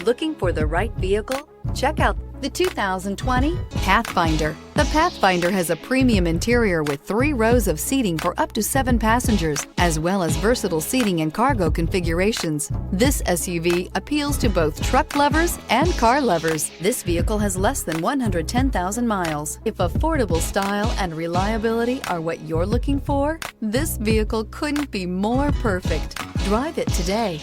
Looking for the right vehicle? Check out the 2020 Pathfinder. The Pathfinder has a premium interior with 3 rows of seating for up to 7 passengers, as well as versatile seating and cargo configurations. This SUV appeals to both truck lovers and car lovers. This vehicle has less than 110,000 miles. If affordable style and reliability are what you're looking for, this vehicle couldn't be more perfect. Drive it today.